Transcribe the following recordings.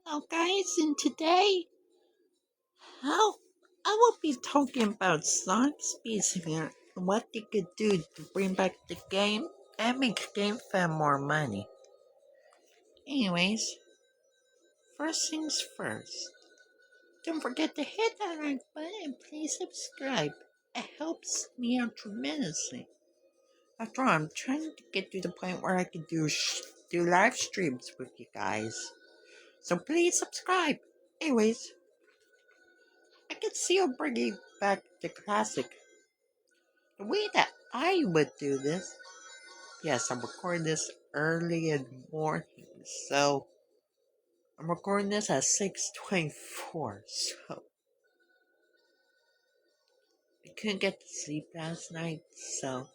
Hello guys, and today how I will be talking about Sonic Speeds here and what they could do to bring back the game and make gamefam more money. Anyways, first things first. Don't forget to hit that like button and please subscribe. It helps me out tremendously. After all, I'm trying to get to the point where I can do live streams with you guys. So please subscribe. Anyways, I can see you bringing back the classic. The way that I would do this, yes, I'm recording this early in the morning, so I'm recording this at 6:24. So I couldn't get to sleep last night, so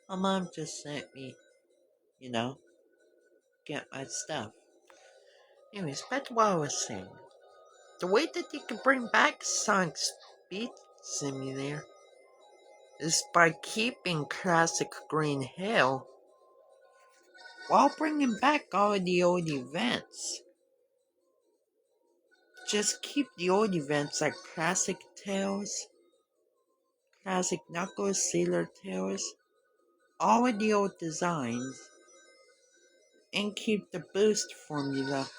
my mom just sent me, you know, get my stuff. Anyways, back to what I was saying. The way that they can bring back Sonic Speed Simulator is by keeping classic Green Hill while bringing back all of the old events. Just keep the old events like Classic Tales, Classic Knuckles, Sailor Tales, all of the old designs, and keep the boost formula.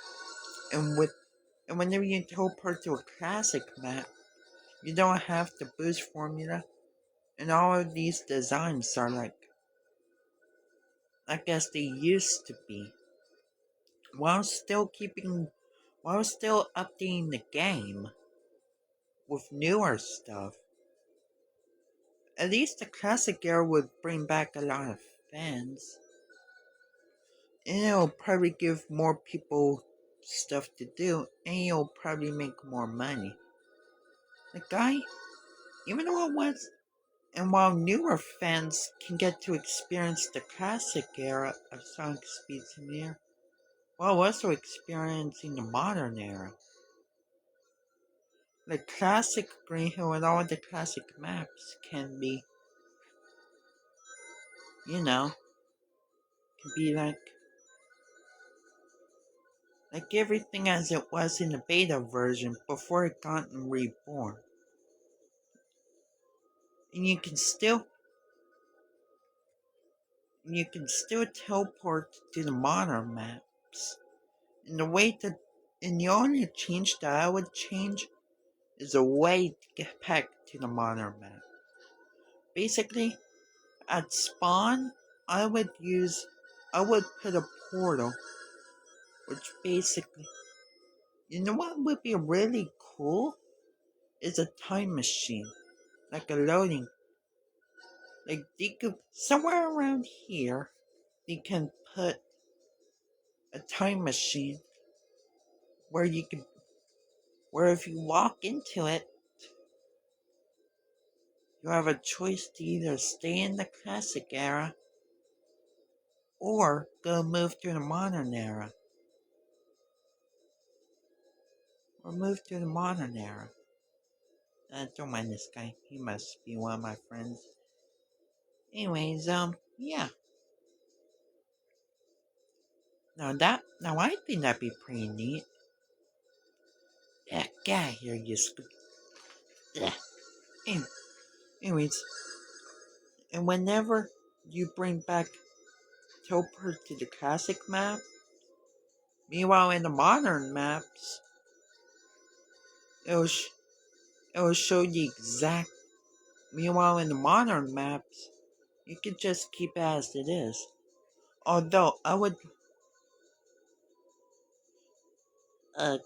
And whenever you teleport to a classic map, you don't have the boost formula, and all of these designs are like as they used to be, while still updating the game with newer stuff. At least the classic era would bring back a lot of fans. And it'll probably give more people stuff to do, and you'll probably make more money. The guy, even though it was, and while newer fans can get to experience the classic era of Sonic Speed Simulator, while also experiencing the modern era. The classic Green Hill and all the classic maps can be, you know, can be like everything as it was in the beta version before it got reborn. And you can still teleport to the modern maps. And the only change that I would change is a way to get back to the modern map. Basically, at spawn, I would put a portal, which basically, you know what would be really cool? Is a time machine, like a loading. Like they could somewhere around here, they can put a time machine where if you walk into it, you have a choice to either stay in the classic era or go move to the modern era. Or move to the modern era. Don't mind this guy. He must be one of my friends. Anyways, yeah. Now I think that'd be pretty neat. Yeah, get out of here, you yeah. Anyways, and whenever you bring back Topper to the classic map, meanwhile in the modern maps, it'll, sh- it'll show the exact. Meanwhile in the modern maps, you can just keep it as it is. Although I would,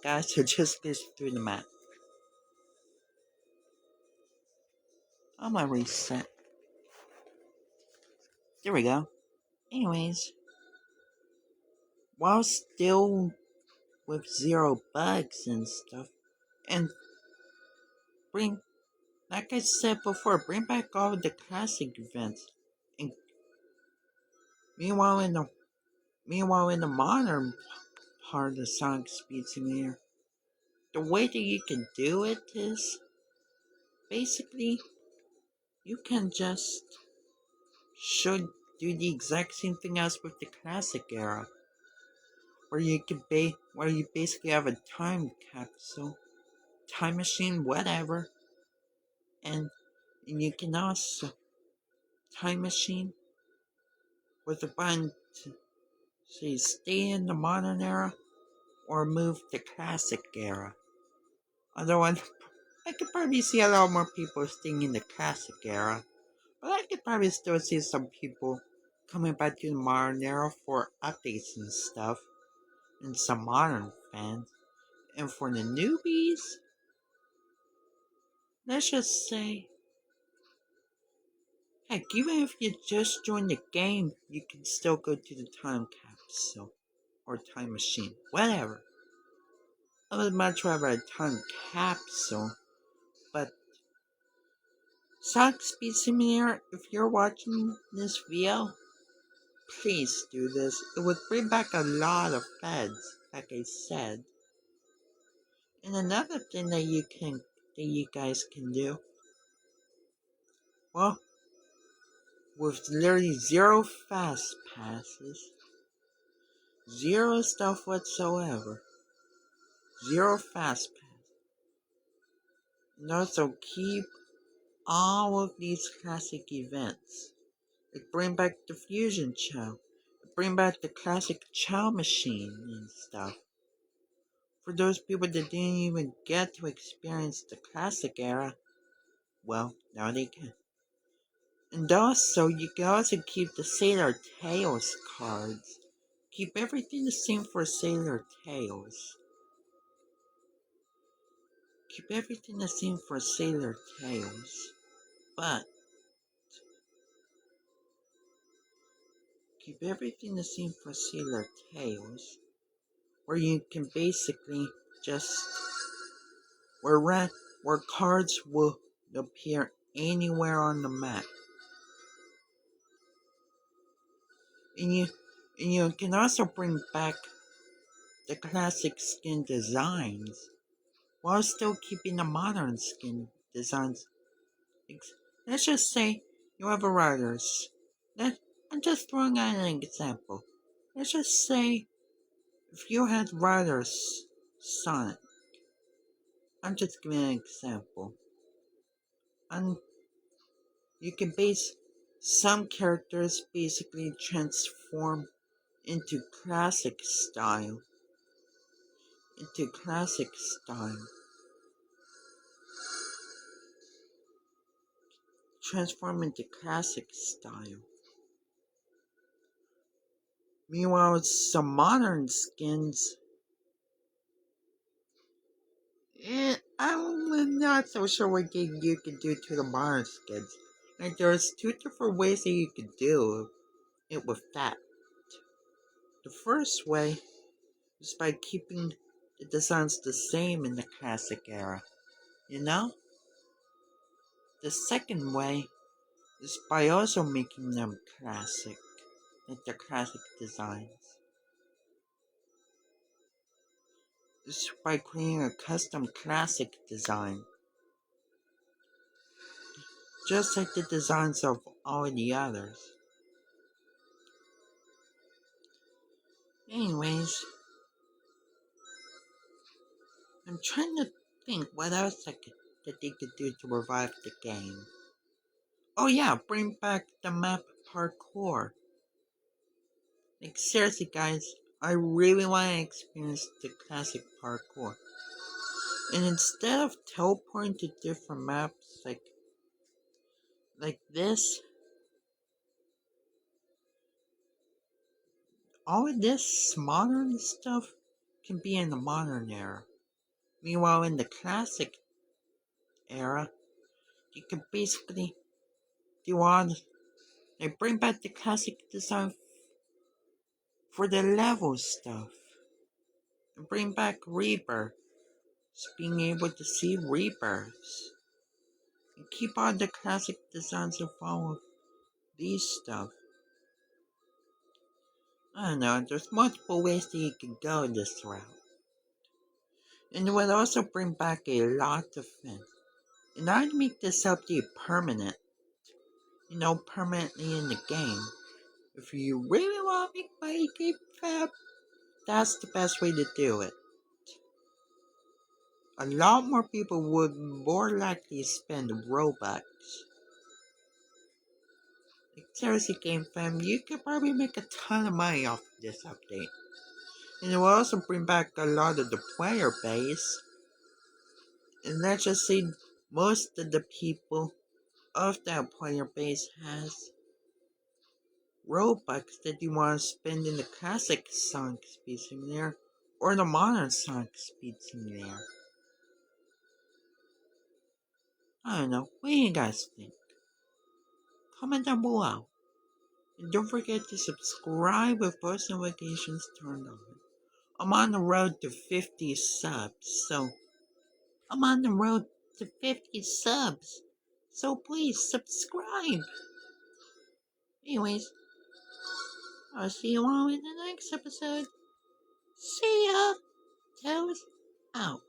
guys, so just go through the map. I'm gonna reset. There we go. Anyways, while still with zero bugs and stuff, and bring, like I said before, bring back all of the classic events. And meanwhile, in the modern part of the Sonic Speed Simulator, the way that you can do it is basically you can just do the exact same thing as with the classic era, where you basically have a time capsule, time machine, whatever, and you can also time machine with a button to say stay in the modern era or move to classic era. Otherwise, I could probably see a lot more people staying in the classic era, but I could probably still see some people coming back to the modern era for updates and stuff, and some modern fans. And for the newbies, let's just say, heck, even if you just joined the game, you can still go to the time capsule or time machine, whatever. I would much rather a time capsule, but Sonic Speed Simulator, if you're watching this video, please do this. It would bring back a lot of feds, like I said. And another thing that you guys can do, well, with literally zero fast passes, zero stuff whatsoever, zero fast pass, and also keep all of these classic events. Like bring back the Fusion Chow, bring back the classic Chow machine and stuff. For those people that didn't even get to experience the classic era, well, now they can. And also, you can also keep the Sailor Tails cards. Keep everything the same for Sailor Tails. Keep everything the same for Sailor Tails. But, keep everything the same for Sailor Tails. Where you can basically just, where cards will appear anywhere on the map. And you can also bring back the classic skin designs while still keeping the modern skin designs. Let's just say you have a riders. I'm just throwing out an example. Let's just say if you had riders Sonic. I'm just giving an example. And you can base some characters basically transform into classic style. Into classic style. Transform into classic style. Meanwhile, some modern skins, I'm not so sure what you can do to the modern skins. Like, there's two different ways that you can do it with that. The first way is by keeping the designs the same in the classic era. You know? The second way is by also making them classic, like the classic designs. This is by creating a custom classic design, just like the designs of all the others. Anyways, I'm trying to think what else that they could do to revive the game. Oh yeah, bring back the map parkour. Like seriously guys, I really want to experience the classic parkour. And instead of teleporting to different maps like this, all of this modern stuff can be in the modern era. Meanwhile in the classic era, you can basically do all like bring back the classic design for the level stuff. And bring back rebirths, being able to see rebirths. And keep all the classic designs of all of these stuff. I don't know, there's multiple ways that you can go this route. And it would also bring back a lot of fans. And I'd make this update permanent. Permanently in the game. If you really want to make my game fab, That's the best way to do it. A lot more people would more likely spend Robux. Like, seriously, Game Fam, you could probably make a ton of money off of this update. And it will also bring back a lot of the player base. And let's just say most of the people of that player base has Robux that you want to spend in the classic Sonic Speed Simulator or the modern Sonic Speed Simulator. I don't know, what do you guys think? Comment down below. And don't forget to subscribe with post notifications turned on. I'm on the road to 50 subs, so I'm on the road to 50 subs. So please subscribe. Anyways, I'll see you all in the next episode. See ya. Toes out.